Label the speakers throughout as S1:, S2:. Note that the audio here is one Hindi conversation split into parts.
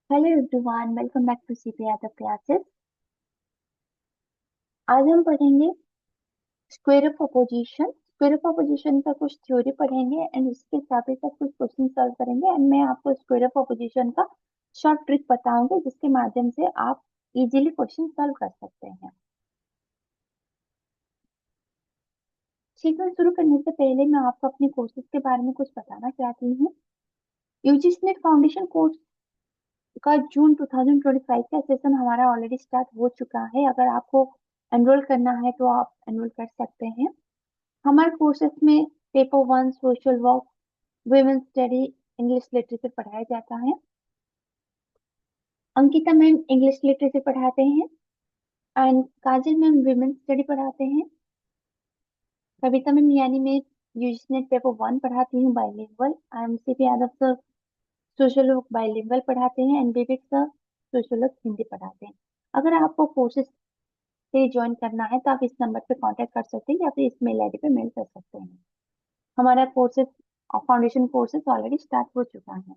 S1: Hello everyone, welcome back to CP Yadav classes. आज हम पढ़ेंगे square of opposition. Square of opposition का कुछ थ्योरी पढ़ेंगे एंड उसके साथ ही साथ कुछ क्वेश्चन सॉल्व करेंगे एंड मैं आपको स्क्वायर ऑफ अपोजिशन का शॉर्ट ट्रिक बताऊंगी जिसके माध्यम से आप इजीली क्वेश्चन सॉल्व कर सकते हैं। ठीक है, शुरू करने से पहले मैं आपको अपने कोर्सेज के बारे में कुछ बताना चाहती हूँ। यूजीसी नेट फाउंडेशन कोर्स का जून 2025 का सेशन हमारा ऑलरेडी स्टार्ट हो चुका है। अगर आपको एनरोल करना है तो आप एनरोल कर सकते हैं। हमारे कोर्सेज में paper one social work, women study, English literature पढ़ाया जाता है। अंकिता मैम इंग्लिश लिटरेचर पढ़ाते हैं and Kajal ma'am women study पढ़ाते हैं। कविता मैम यानी मैं यूजीसी पेपर वन पढ़ाती हूँ bilingual. CP Yadav sir social work bilingual पढ़ाते हैं and Vivek sir social work Hindi पढ़ाते हैं। अगर आपको कोर्सेज से ज्वाइन करना है तो आप इस नंबर पे कांटेक्ट कर सकते हैं या फिर इस मेल आईडी पे मेल कर सकते हैं। हमारा courses foundation courses already start हो चुका है।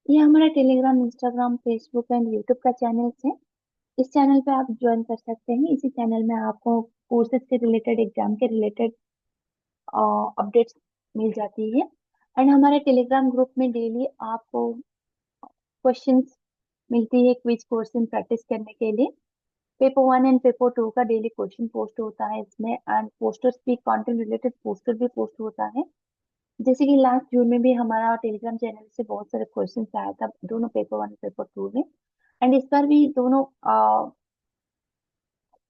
S1: ये हमारा Telegram, Instagram, Facebook and YouTube का चैनल है। इस चैनल पे आप ज्वाइन कर सकते हैं। इसी चैनल में आपको कोर्सेज के रिलेटेड, एग्जाम के रिलेटेड अपडेट्स मिल जाती है। एंड हमारे टेलीग्राम ग्रुप में डेली आपको क्वेश्चंस मिलती है, क्विज क्वेश्चन प्रैक्टिस करने के लिए। Paper one and paper two का डेली क्वेश्चन पोस्ट होता है इसमें एंड पोस्टर्स भी, कंटेंट रिलेटेड पोस्टर भी पोस्ट होता है। जैसे कि लास्ट जून में भी हमारा टेलीग्राम चैनल से बहुत सारे क्वेश्चन आया था, दोनों पेपर वन पेपर टू में। एंड इस बार भी दोनों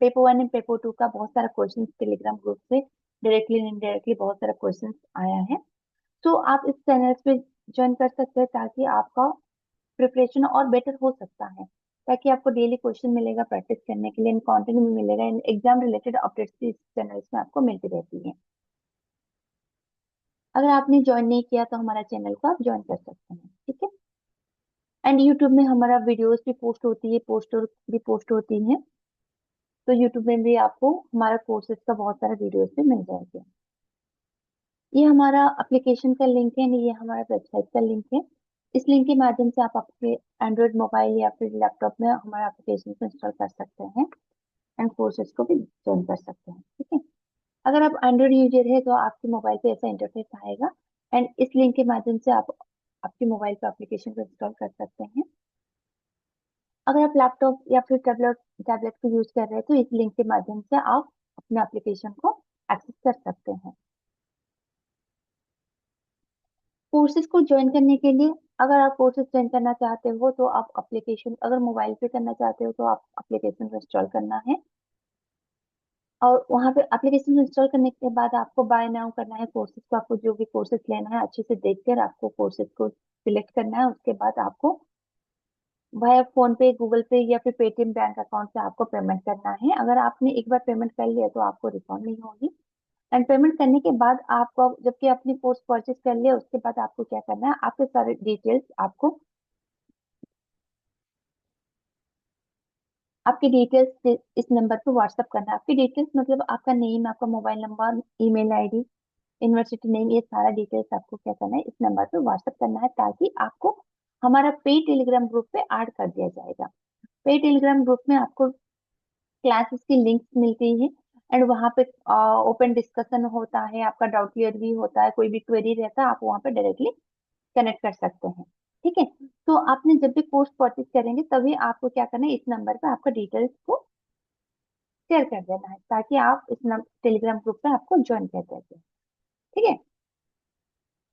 S1: paper one and paper two का बहुत सारा क्वेश्चन टेलीग्राम ग्रुप से डायरेक्टली एंड इनडायरेक्टली बहुत सारा क्वेश्चन आया है। तो आप इस चैनल पे ज्वाइन कर सकते हैं ताकि आपका प्रिपरेशन और बेटर हो सकता है, ताकि आपको डेली क्वेश्चन मिलेगा प्रैक्टिस करने के लिए, कंटेंट भी मिलेगा, एग्जाम रिलेटेड अपडेट्स भी इस चैनल में आपको मिलती रहती है। अगर आपने ज्वाइन नहीं किया तो हमारा चैनल को आप ज्वाइन कर सकते हैं, ठीक है। एंड यूट्यूब में हमारा वीडियोस भी पोस्ट होती है, पोस्टर भी पोस्ट होती है। तो यूट्यूब में भी आपको हमारा कोर्सेज का बहुत सारा वीडियोस भी मिल जाएगा। ये हमारा एप्लीकेशन का लिंक है, ये हमारा वेबसाइट का लिंक है। इस लिंक के माध्यम से आप आपके एंड्रॉइड मोबाइल या फिर लैपटॉप में हमारा एप्लीकेशन को इंस्टॉल कर सकते हैं एंड कोर्सेज को भी ज्वाइन कर सकते हैं, ठीक है। अगर आप एंड्रॉइड यूजर है तो आपके मोबाइल पे ऐसा इंटरफेस आएगा एंड इस लिंक के माध्यम से आप आपके मोबाइल पे एप्लीकेशन को इंस्टॉल कर सकते हैं। अगर आप लैपटॉप या फिर टैबलेट टैबलेट को यूज कर रहे हैं तो इस लिंक के माध्यम से आप अपने एप्लीकेशन को एक्सेस कर सकते हैं। कोर्सेज को ज्वाइन करने के लिए, अगर आप कोर्सेज ज्वाइन करना चाहते हो तो आप एप्लीकेशन, अगर मोबाइल पे करना चाहते हो तो आप एप्लीकेशन को इंस्टॉल करना है और वहां पे एप्लीकेशन इंस्टॉल करने के बाद आपको बाय नाउ करना है कोर्सेज को। आपको जो भी कोर्सेज लेना है अच्छे से देखकर आपको कोर्सेज को सिलेक्ट करना है। उसके बाद आपको वाया फोन पे, गूगल पे या फिर पेटीएम बैंक अकाउंट से आपको पेमेंट करना है। अगर आपने एक बार पेमेंट कर लिया तो आपको रिफंड नहीं होगी। एंड पेमेंट करने के बाद आपको, जबकि अपनी कोर्स परचेज कर लिया उसके बाद आपको क्या करना है, आपके सारे डिटेल्स आपको, आपकी डिटेल्स इस नंबर पे व्हाट्सअप करना है। आपकी डिटेल्स मतलब आपका नेम, आपका mobile number, email ID, university name, ये सारा डिटेल्स आपको क्या करना है, इस नंबर पे व्हाट्सअप करना है ताकि आपको हमारा पे टेलीग्राम ग्रुप पे ऐड कर दिया जाएगा। पे टेलीग्राम ग्रुप में आपको क्लासेस की लिंक्स मिलती है एंड वहाँ पे ओपन डिस्कशन होता है, आपका डाउट क्लियर भी होता है, कोई भी क्वेरी रहता है आप वहाँ पे डायरेक्टली कनेक्ट कर सकते हैं, ठीक है। तो आपने जब भी कोर्स परचेज करेंगे तभी आपको क्या करना है, इस नंबर पे आपका डिटेल्स को शेयर कर देना है ताकि आप इस टेलीग्राम ग्रुप पे आपको ज्वाइन कर देते हैं, ठीक है।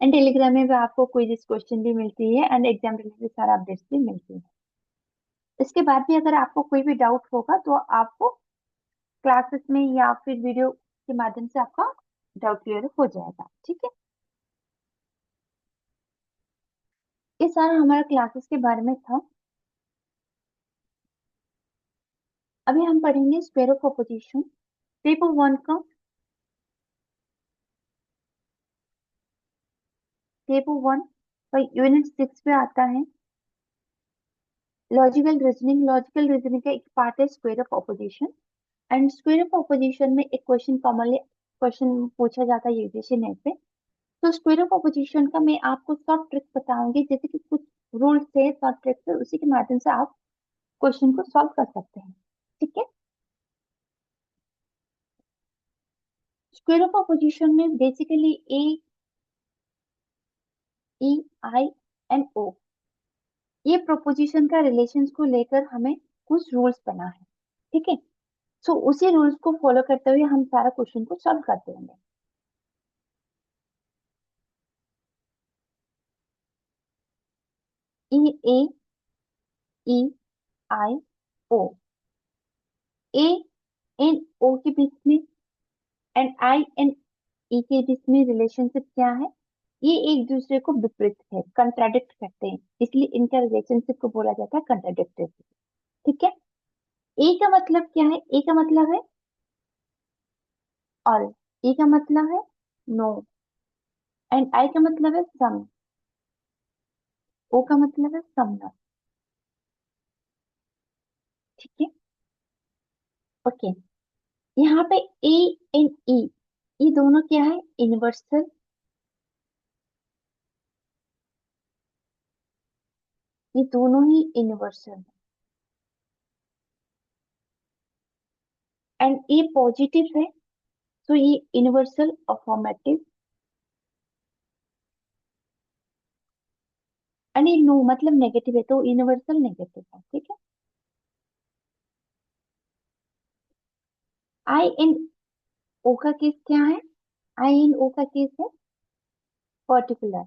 S1: एंड टेलीग्राम में भी आपको क्विज क्वेश्चन भी मिलती है एंड एग्जाम रिलेटेड सारा अपडेट्स भी मिलती है। इसके बाद भी अगर आपको कोई भी डाउट होगा तो आपको क्लासेस में या फिर वीडियो के माध्यम से आपका डाउट क्लियर हो जाएगा, ठीक है। ये सारा हमारा क्लासेस के बारे में था। अभी हम पढ़ेंगे square of opposition, paper one का। पेपर वन का यूनिट सिक्स पे आता है लॉजिकल रीजनिंग। लॉजिकल रीजनिंग का एक पार्ट है square of opposition. And square of opposition में एक क्वेश्चन कॉमनली क्वेश्चन पूछा जाता है यूजीसी नेट पे। तो स्क्वायर ऑफ अपोजिशन का मैं आपको शॉर्ट ट्रिक बताऊंगी, जैसे कि कुछ रूल से, शॉर्ट ट्रिक से, उसी के माध्यम से आप क्वेश्चन को सॉल्व कर सकते हैं। ठीक है। स्क्वायर ऑफ अपोजिशन में basically A, E, I and O, ये प्रोपोजिशन का रिलेशंस को लेकर हमें कुछ रूल्स बना है। ठीक है। सो उसी रूल्स को फॉलो करते हुए हम सारा क्वेश्चन को सॉल्व करते होंगे। ई, ए, E, I, O, A and ओ के बीच में एंड आई एंड ई के बीच में रिलेशनशिप क्या है? ये एक दूसरे को विपरीत है, कंट्राडिक्ट करते हैं, इसलिए इनका रिलेशनशिप को बोला जाता है कंट्राडिक्टरी। ठीक है। ए का मतलब क्या है? ए का मतलब है ऑल, ए का मतलब है नो, एंड आई का मतलब है सम, ओ का मतलब है सम नॉट। ठीक है। ओके। यहाँ पे ए एंड ई, ये दोनों क्या है? यूनिवर्सल, ये दोनों ही यूनिवर्सल है। एंड ये पॉजिटिव है, तो ये यूनिवर्सल अफर्मेटिव। एंड ये नो मतलब नेगेटिव है, तो यूनिवर्सल नेगेटिव है। ठीक है। आई एंड ओ का केस क्या है? आई एंड ओ का केस है पर्टिकुलर।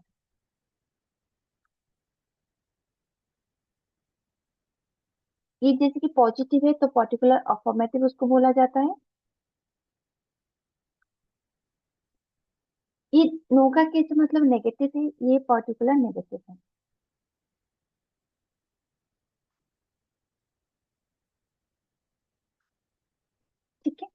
S1: ये जैसे कि पॉजिटिव है तो पर्टिकुलर अफर्मेटिव उसको बोला जाता है। ये नो का केस मतलब नेगेटिव है, ये पर्टिकुलर नेगेटिव है। ठीक है।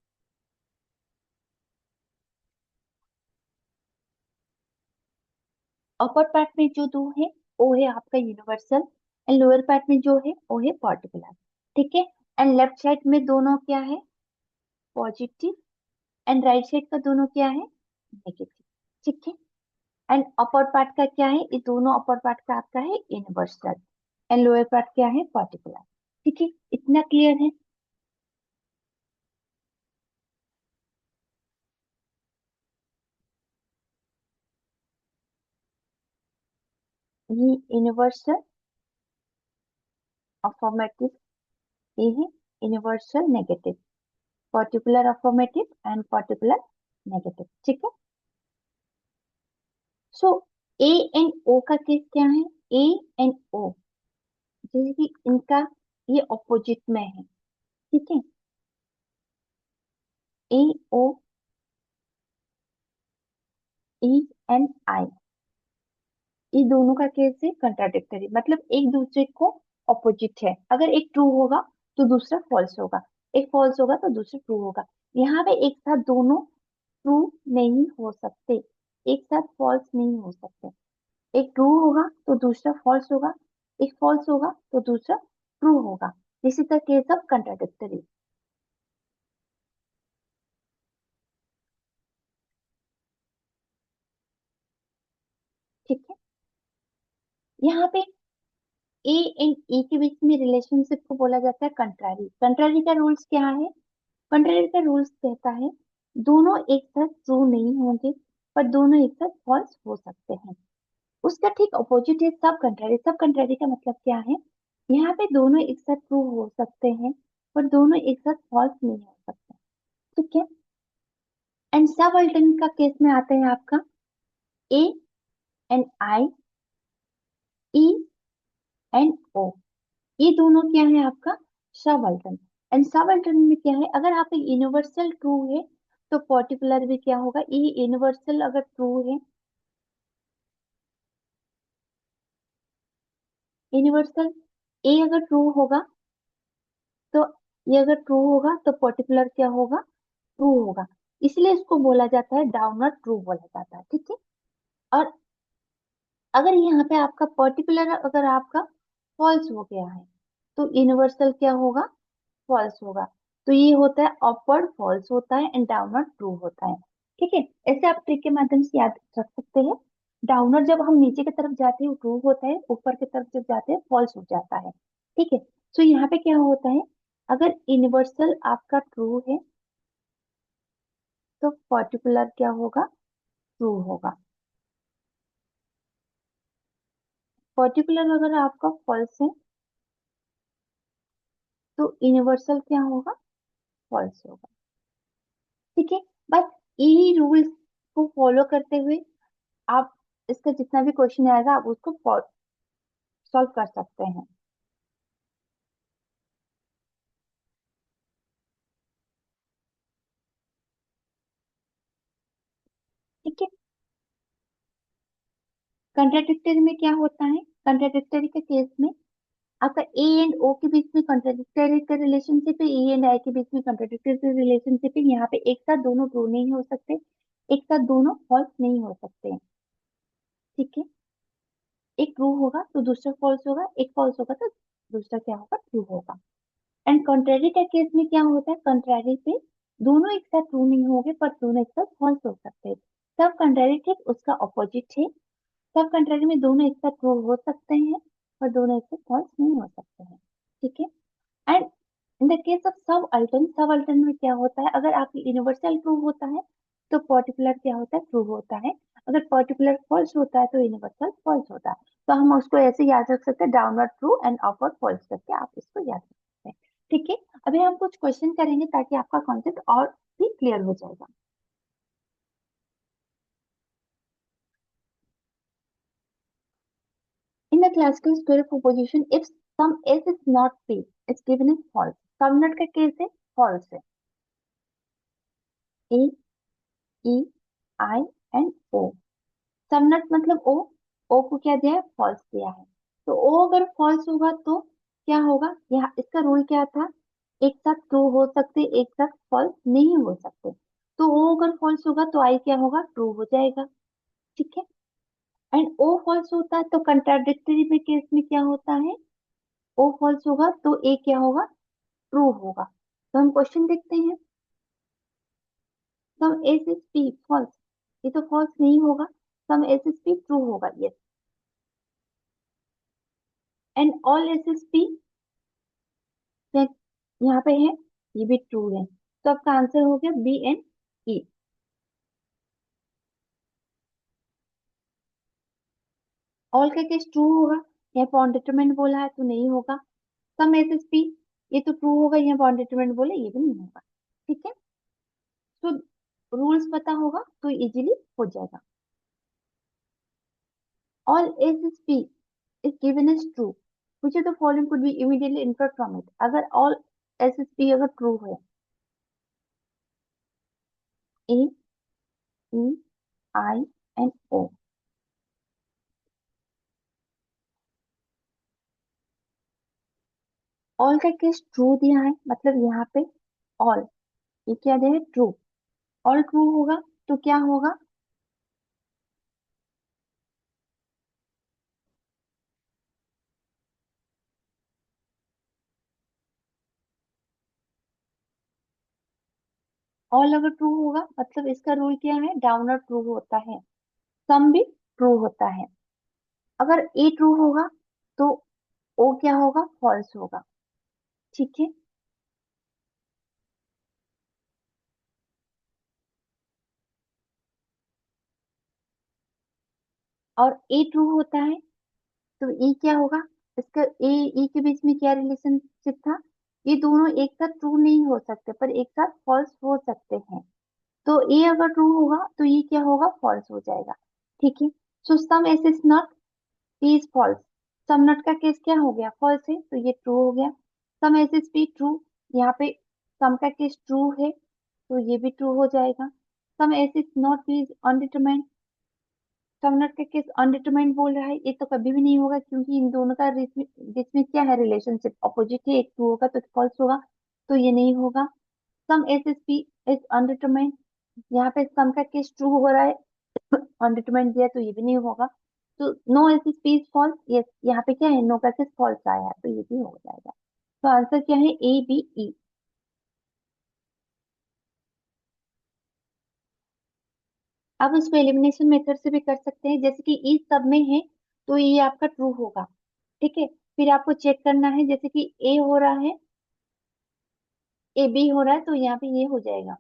S1: अपर पार्ट में जो दो है, ओ है आपका यूनिवर्सल, एंड लोअर पार्ट में जो है वो है पर्टिकुलर। ठीक है। एंड लेफ्ट साइड में दोनों क्या है? पॉजिटिव। एंड राइट साइड का दोनों क्या है? नेगेटिव। ठीक है। एंड अपर पार्ट का क्या है? ये दोनों अपर पार्ट का आपका है यूनिवर्सल, एंड लोअर पार्ट क्या है? पर्टिकुलर। ठीक है। इतना क्लियर है? ये यूनिवर्सल अफर्मेटिव, ये है universal negative, particular affirmative and particular negative. ठीक है। सो ए एंड ओ का केस क्या है? ए एंड ओ, जैसे कि इनका ये ऑपोजिट में है। ठीक है। ए, ओ, ई एंड आई, ये दोनों का केस है कंट्राडिक्टरी, मतलब एक दूसरे को ऑपोजिट है। अगर एक ट्रू होगा तो दूसरा फॉल्स होगा, एक फॉल्स होगा तो दूसरा ट्रू होगा। यहाँ पे एक साथ दोनों ट्रू नहीं हो सकते, एक साथ फॉल्स नहीं हो सकते। एक ट्रू होगा तो दूसरा फॉल्स होगा, एक फॉल्स होगा तो दूसरा ट्रू होगा। This is the case of contradictory. ठीक है। यहाँ पे ए एंड ई के बीच में रिलेशनशिप को बोला जाता है कंट्रारी। कंट्रारी का रूल्स क्या है? कंट्रारी का रूल्स कहता है दोनों एक साथ ट्रू नहीं होंगे, पर दोनों एक साथ फॉल्स हो सकते हैं। उसका ठीक अपोजिट है सब कंट्रारी। सब कंट्रारी का मतलब क्या है? यहाँ पे दोनों एक साथ ट्रू हो सकते हैं, पर दोनों एक साथ फॉल्स नहीं हो सकते। ठीक है। एंड सब अल्टरनेट का केस में आता है आपका A and I, E and O, ये दोनों क्या है आपका? सब अल्टरनेट। एंड सब अल्टरनेट में क्या है? अगर आप यूनिवर्सल ट्रू है तो पर्टिकुलर भी क्या होगा? ये यूनिवर्सल अगर ट्रू है, यूनिवर्सल ए अगर ट्रू होगा तो ये अगर ट्रू होगा तो पर्टिकुलर क्या होगा? ट्रू होगा। इसलिए इसको बोला जाता है डाउनर ट्रू बोला जाता है। ठीक है। और अगर यहाँ पे आपका पर्टिकुलर अगर आपका फॉल्स हो गया है तो यूनिवर्सल क्या होगा? फॉल्स होगा। तो ये होता है अपवर्ड फॉल्स होता है एंड डाउनवर्ड ट्रू होता है। ठीक है। ऐसे आप ट्रिक के माध्यम से याद रख सकते हैं। डाउनवर्ड जब हम नीचे की तरफ जाते हैं ट्रू होता है, ऊपर की तरफ जब जाते हैं फॉल्स हो जाता है। ठीक है। सो यहाँ पे क्या होता है, अगर यूनिवर्सल आपका ट्रू है तो पर्टिकुलर क्या होगा, ट्रू होगा। पर्टिकुलर अगर आपका फॉल्स है तो यूनिवर्सल क्या होगा, फॉल्स होगा। ठीक है। बस यही रूल्स को फॉलो करते हुए आप इसका जितना भी क्वेश्चन आएगा आप उसको सॉल्व कर सकते हैं। ठीक है। कंट्राडिक्टरी में क्या होता है, कंट्राडिक्टरी के केस में आपका ए एंड ओ के बीच में कंट्राडिक्टरी का रिलेशनशिप है, ए एंड आई के बीच में कंट्राडिक्टरी रिलेशनशिप है। यहाँ पे एक साथ दोनों ट्रू नहीं हो सकते, एक साथ दोनों फॉल्स नहीं हो सकते। ठीक है। एक ट्रू होगा तो दूसरा फॉल्स होगा, एक फॉल्स होगा तो दूसरा क्या होगा, ट्रू होगा। एंड कंट्रारी के केस में क्या होता है, कंट्रारी पे दोनों एक साथ ट्रू नहीं होंगे पर दोनों एक साथ फॉल्स हो सकते हैं। सब कंट्रारी ठीक उसका ऑपोजिट है। सब कंट्रारी में दोनों एक साथ ट्रू हो सकते हैं पर दोनों एक साथ फॉल्स नहीं हो सकते हैं। ठीक है। And in the case of सब अल्टर्न में क्या होता है, अगर आपकी यूनिवर्सल ट्रू होता है तो पर्टिकुलर क्या होता है, ट्रू होता है। अगर पर्टिकुलर फॉल्स होता है तो यूनिवर्सल फॉल्स होता है। तो हम उसको ऐसे याद रख सकते हैं, downward true and upward false करके आप इसको याद रख सकते हैं। ठीक है। अभी हम कुछ क्वेश्चन करेंगे ताकि आपका कॉन्सेप्ट और भी क्लियर हो जाएगा। In the classical square proposition, if sum s is not p, it's given as false. Some not का केस है, false है। ए, E, I and O. Subnet मतलब ओ, ओ को क्या दिया है, फॉल्स दिया है। तो ओ अगर फॉल्स होगा तो क्या होगा, यहाँ इसका रूल क्या था, एक साथ ट्रू हो सकते एक साथ फॉल्स नहीं हो सकते। तो ओ अगर फॉल्स होगा तो आई क्या होगा, ट्रू हो जाएगा। ठीक है। एंड ओ फॉल्स होता है तो कंट्राडिक्टरी में केस में क्या होता है, ओ फॉल्स होगा तो ए क्या होगा, ट्रू होगा। तो हम क्वेश्चन देखते हैं, सम एस इज पी फॉल्स, ये तो फॉल्स नहीं होगा, sum S is P true होगा, yes. And all S is P यहाँ पे है, ये भी ट्रू है। तो आपका आंसर हो गया बी एंड ई। ऑल का केस ट्रू होगा, यहाँ पे अनडिटरमाइंड बोला है तो नहीं होगा। सम एस एस पी, ये तो ट्रू होगा, यहाँ पे अनडिटरमाइंड बोले ये भी नहीं होगा। ठीक है। तो रूल्स पता होगा तो इजीली हो जाएगा। All S S P is given as true, which of the following could be immediately inferred from it, अगर ऑल एस एस पी अगर ट्रू है, ए, E, I and O. All का केस ट्रू दिया है मतलब यहाँ पे ऑल, ये क्या दिया है, ट्रू। ऑल ट्रू होगा तो क्या होगा, ऑल अगर ट्रू होगा मतलब इसका रूल क्या है, डाउनर ट्रू होता है, सम भी ट्रू होता है। अगर ए ट्रू होगा तो ओ क्या होगा, फॉल्स होगा। ठीक है। और ए ट्रू होता है तो ई क्या होगा, इसका ए ई के बीच में क्या रिलेशनशिप था, ये दोनों एक साथ ट्रू नहीं हो सकते पर एक साथ फॉल्स हो सकते हैं। तो ए अगर ट्रू होगा तो ये क्या होगा, फॉल्स हो जाएगा। ठीक है। So some S is not, P is false. Some not का केस क्या हो गया, फॉल्स है तो ये ट्रू हो गया। सम एस इज पी ट्रू, यहाँ पे सम का केस ट्रू है तो ये भी ट्रू हो जाएगा। Some S is not P is undetermined, some not का केस अनडिटरमाइंड बोल रहा है, ये तो कभी भी नहीं होगा क्योंकि इन दोनों का बीच में क्या है, रिलेशनशिप ऑपोजिट है, एक ट्रू होगा तो फॉल्स होगा, तो ये नहीं होगा। Sum S is P is undetermined, यहाँ पे सम का केस ट्रू हो रहा है, अनडिटरमाइंड दिया तो ये भी नहीं होगा। तो no S is P is false, yes यहाँ पे क्या है, नो का केस फॉल्स आया है तो ये भी हो जाएगा। तो आंसर क्या है, ए बी ई। अब उसको एलिमिनेशन मेथड से भी कर सकते हैं, जैसे कि ई सब में है तो ये आपका ट्रू होगा। ठीक है, फिर आपको चेक करना है, जैसे कि ए हो रहा है, ए बी हो रहा है, तो यहाँ पे ये हो जाएगा।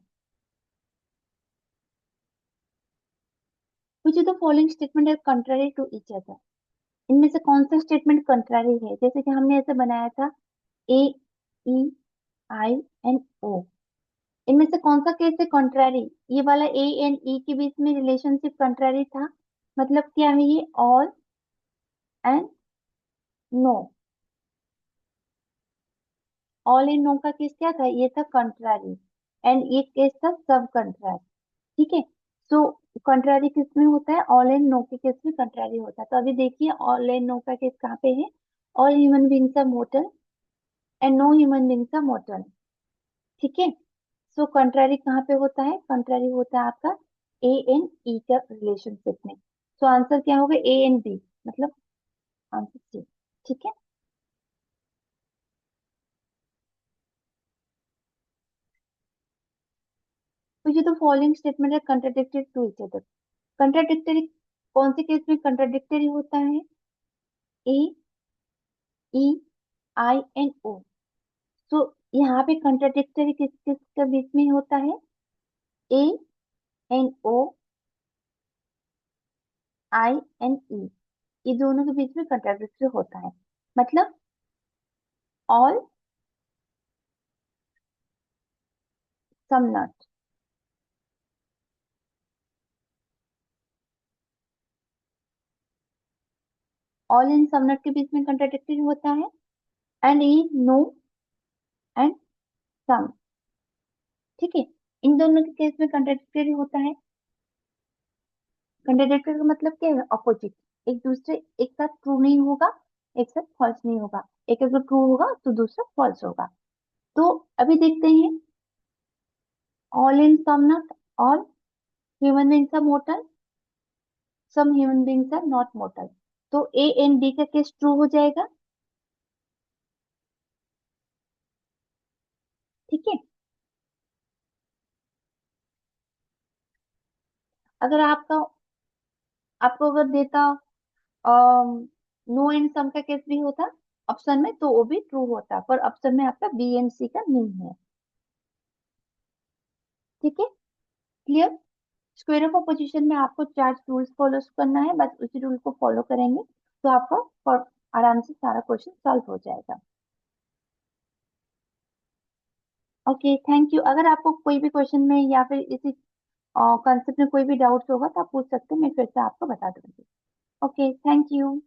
S1: Which of the following statement are contrary to each other. इनमें से कौन सा स्टेटमेंट कंट्रारी है, जैसे कि हमने ऐसे बनाया था ए ई आई एन ओ, इनमें से कौन सा केस है कंट्रारी। ये वाला ए एंड ई के बीच में रिलेशनशिप कंट्रारी था, मतलब क्या है ये, all and no. All and no का केस क्या था, ये था कंट्रारी, एंड ये केस था सब कंट्रारी। ठीक है, सो कंट्रारी किस में होता है, ऑल एंड नो के केस में कंट्रारी होता है। तो अभी देखिए ऑल एंड नो का केस कहाँ पे है, all human beings are mortal and no human beings are mortal. ठीक है, सो कंट्रारी कहाँ पे होता है, कंट्रारी होता है आपका ए एंड ई का रिलेशनशिप में। सो आंसर क्या होगा, ए एंड बी, मतलब आंसर सी। ठीक है, तो ये तो फॉलोइंग स्टेटमेंट है contradictory to each other. Contradictory कौन से केस में कंट्राडिक्टरी होता है, ए ई आई एन ओ। सो यहाँ पे कंट्राडिक्टरी किस किस के बीच में होता है, A N O I N E, ये दोनों के बीच में कंट्राडिक्टरी होता है, मतलब all some not. All and some not के बीच में कंट्राडिक्टरी होता है, and E no and some. ठीक है, इन दोनों के केस में कंट्राडिक्टरी होता है। कंट्राडिक्टरी का मतलब क्या है, अपोजिट, एक दूसरे एक साथ ट्रू नहीं होगा, एक साथ फॉल्स नहीं होगा, एक अगर ट्रू होगा तो दूसरा फॉल्स होगा। तो अभी देखते हैं, all in some not, all human beings are mortal, some human beings are not mortal. तो ए एंड डी का केस ट्रू हो जाएगा। ठीक है, अगर आपका आपको अगर देता नो एंड सम का केस भी होता ऑप्शन में, तो वो भी ट्रू होता, पर ऑप्शन में आपका बी एंड सी का नहीं है। ठीक है, क्लियर। स्क्वायर ऑफ अपोजिशन में आपको चार रूल्स फॉलो करना है, बस उसी रूल को फॉलो करेंगे तो आपका आराम से सारा क्वेश्चन सॉल्व हो जाएगा। Okay, thank you. अगर आपको कोई भी क्वेश्चन में या फिर इसी कंसेप्ट में कोई भी डाउट्स होगा तो आप पूछ सकते हैं, मैं फिर से आपको बता दूंगी। Okay, thank you.